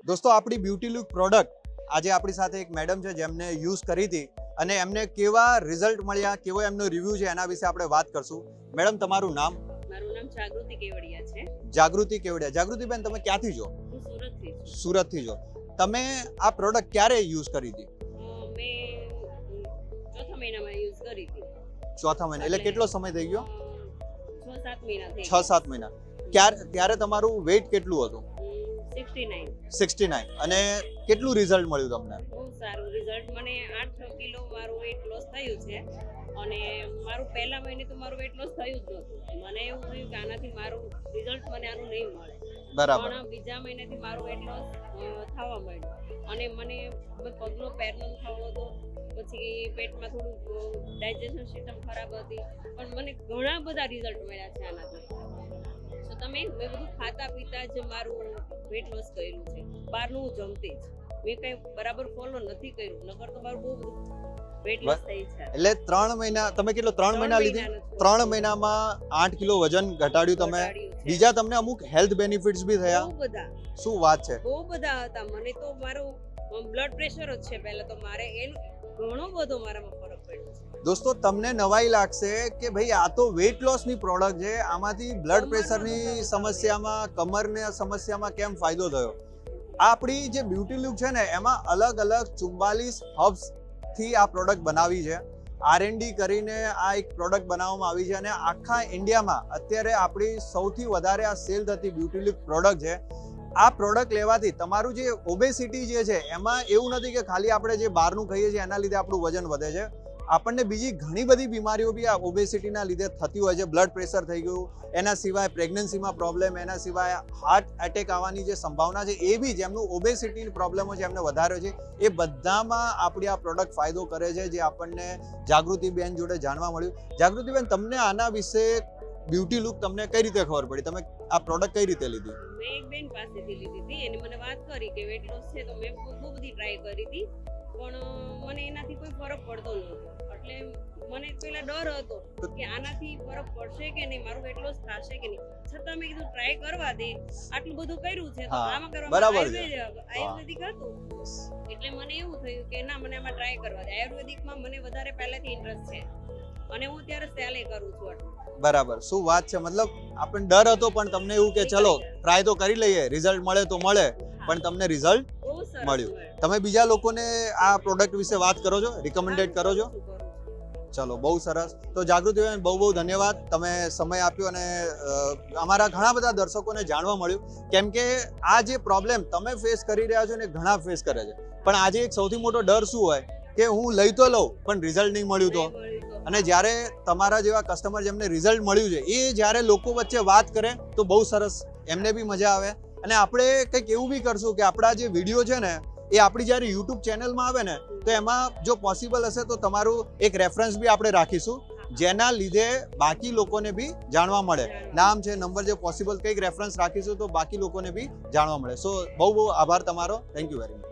દોસ્તો આપણી beauty look product આજે આપણી સાથે એક મેડમ છે જેમને યુઝ કરી હતી અને એમને કેવા રિઝલ્ટ મળ્યા, કેવો એમનો રિવ્યુ છે એના વિશે આપણે વાત કરશું. મેડમ તમારું નામ? મારું નામ જાગૃતિ કેવડિયા છે. જાગૃતિ કેવડિયા. જાગૃતિબેન તમે ક્યાંથી છો? હું સુરતથી છું. સુરતથી છો. તમે આ પ્રોડક્ટ ક્યારે યુઝ કરી હતી? મેં ચોથા મહિનામાં યુઝ કરી હતી. ચોથા મહિના એટલે કેટલો સમય થઈ ગયો? 6-7 મહિના થઈ 6-7 મહિના. ત્યારે તમારું વેઇટ કેટલું હતું? 69. 69. અને કેટલું રિઝલ્ટ મળ્યું તમને? બહુ સારું રિઝલ્ટ. મને 8 કિલો મારું વેઇટ લોસ થયું છે અને મારું પહેલા મહિને તો મારું વેઇટ લોસ થયું જ નહોતું. મને એવું થયું કે આનાથી મારું રિઝલ્ટ મને આનું નહીં મળે. બરાબર. પણ બીજા મહિનેથી મારું વેઇટ લોસ થવા માંડ્યું અને મને પગનો પેરનો થવો હતો, પછી પેટમાં થોડું ડાયજેશન સિસ્ટમ ખરાબ હતી, પણ મને ઘણા બધા રિઝલ્ટ મળ્યા છે આનાથી. તો મેં બધું ખાતા પીતા જ મારું વેઇટ લોસ કર્યું છે. બહારનું હું જમતી જ, મેં કંઈ બરાબર ફોલો નથી કર્યું, નકર તો મારું બહુ બધું વેઇટ લોસ થઈ છે. એટલે 3 મહિના તમે કેટલો 3 મહિના લીધી? 3 મહિનામાં 8 કિલો વજન ઘટાડ્યું તમે. બીજા તમને અમુક હેલ્થ બેનિફિટ્સ બી થયા? બહુ બધા. શું વાત છે? બહુ બધા હતા. મને તો મારું બ્લડ પ્રેશર જ છે પહેલા તો, મારે એનું ઘણો બધો મારામાં ફરક પડ્યો છે. દોસ્તો તમને નવાઈ લાગશે કે ભાઈ આ તો વેઇટ લોસની પ્રોડક્ટ છે, આમાંથી બ્લડ પ્રેશરની સમસ્યામાં, કમરની સમસ્યામાં કેમ ફાયદો થયો? આ આપણી જે બ્યુટી લુક છે ને એમાં અલગ અલગ 44 હર્બ્સ થી આ પ્રોડક્ટ બનાવી છે. R&D કરીને આ એક પ્રોડક્ટ બનાવવામાં આવી છે અને આખા ઇન્ડિયામાં અત્યારે આપણી સૌથી વધારે આ સેલ થતી બ્યુટી લુક પ્રોડક્ટ છે. આ પ્રોડક્ટ લેવાથી તમારું જે ઓબેસિટી જે છે એમાં એવું નથી કે ખાલી આપણે જે બહારનું ખાઈએ છીએ એના લીધે આપણું વજન વધે છે. આપણને બીજી ઘણી બધી બીમારીઓ બી આ ઓબેસિટીના લીધે થતી હોય છે. બ્લડ પ્રેશર થઈ ગયું, એના સિવાય પ્રેગ્નન્સીમાં પ્રોબ્લેમ, એના સિવાય હાર્ટ એટેક આવવાની જે સંભાવના છે એ બી, જેમનું ઓબેસિટી પ્રોબ્લેમો છે એમને વધારે છે, એ બધામાં આપણી આ પ્રોડક્ટ ફાયદો કરે છે, જે આપણને જાગૃતિબેન જોડે જાણવા મળ્યું. જાગૃતિબેન, તમને આના વિશે બ્યુટી લુક તમને કઈ રીતે ખબર પડી? તમે આ પ્રોડક્ટ કઈ રીતે લીધી? મેં એક બેન પાસેથી લીધી હતી. એને મને વાત કરી કે વેટ લોસ છે, તો મેં બહુ બધી ટ્રાય કરી હતી, પણ મને એનાથી કોઈ ફરક પડતો નહોતો. એટલે મને પેલા ડર હતો કે આનાથી ફરક પડશે કે નહીં, મારું વેટ લોસ થશે કે નહીં. છતાં મેં કીધું ટ્રાય કરવા દે, આટલું બધું કર્યું છે તો આમાં કરવામાં આયુર્વેદિક હતું. એટલે મને એવું થયું કે ના, મને આમાં ટ્રાય કરવા દે. આયુર્વેદિકમાં મને વધારે પહેલેથી ઇન્ટરેસ્ટ છે અને હું ત્યારે સેલે કરું છું આટલું. બરાબર. શું વાત છે. મતલબ આપણને ડર હતો પણ તમને એવું કે ચલો ટ્રાય તો કરી લઈએ, રિઝલ્ટ મળે તો મળે, પણ તમને રિઝલ્ટ મળ્યું. તમે બીજા લોકોને આ પ્રોડક્ટ વિશે વાત કરો છો, રિકમેન્ડેડ કરો છો? ચલો, બહુ સરસ. તો જાગૃતિબેન, બહુ બહુ ધન્યવાદ. તમે સમય આપ્યો અને અમારા ઘણા બધા દર્શકોને જાણવા મળ્યું, કેમ કે આ જે પ્રોબ્લેમ તમે ફેસ કરી રહ્યા છો ને ઘણા ફેસ કરે છે, પણ આજે એક સૌથી મોટો ડર શું હોય કે હું લઈ તો લઉં પણ રિઝલ્ટ નહીં મળ્યું તો. અને જ્યારે તમારા જેવા કસ્ટમર જેમને રિઝલ્ટ મળ્યું છે એ જ્યારે લોકો વચ્ચે વાત કરે તો બહુ સરસ, એમને બી મજા આવે. અને આપણે કંઈક એવું બી કરશું કે આપણા જે વિડીયો છે ને એ આપણી જ્યારે યુટ્યુબ ચેનલમાં આવે ને તો એમાં જો પોસિબલ હશે તો તમારું એક રેફરન્સ બી આપણે રાખીશું, જેના લીધે બાકી લોકોને બી જાણવા મળે. નામ છે, નંબર છે, પોસિબલ કંઈક રેફરન્સ રાખીશું તો બાકી લોકોને બી જાણવા મળે. સો બહુ બહુ આભાર તમારો. Thank you very much.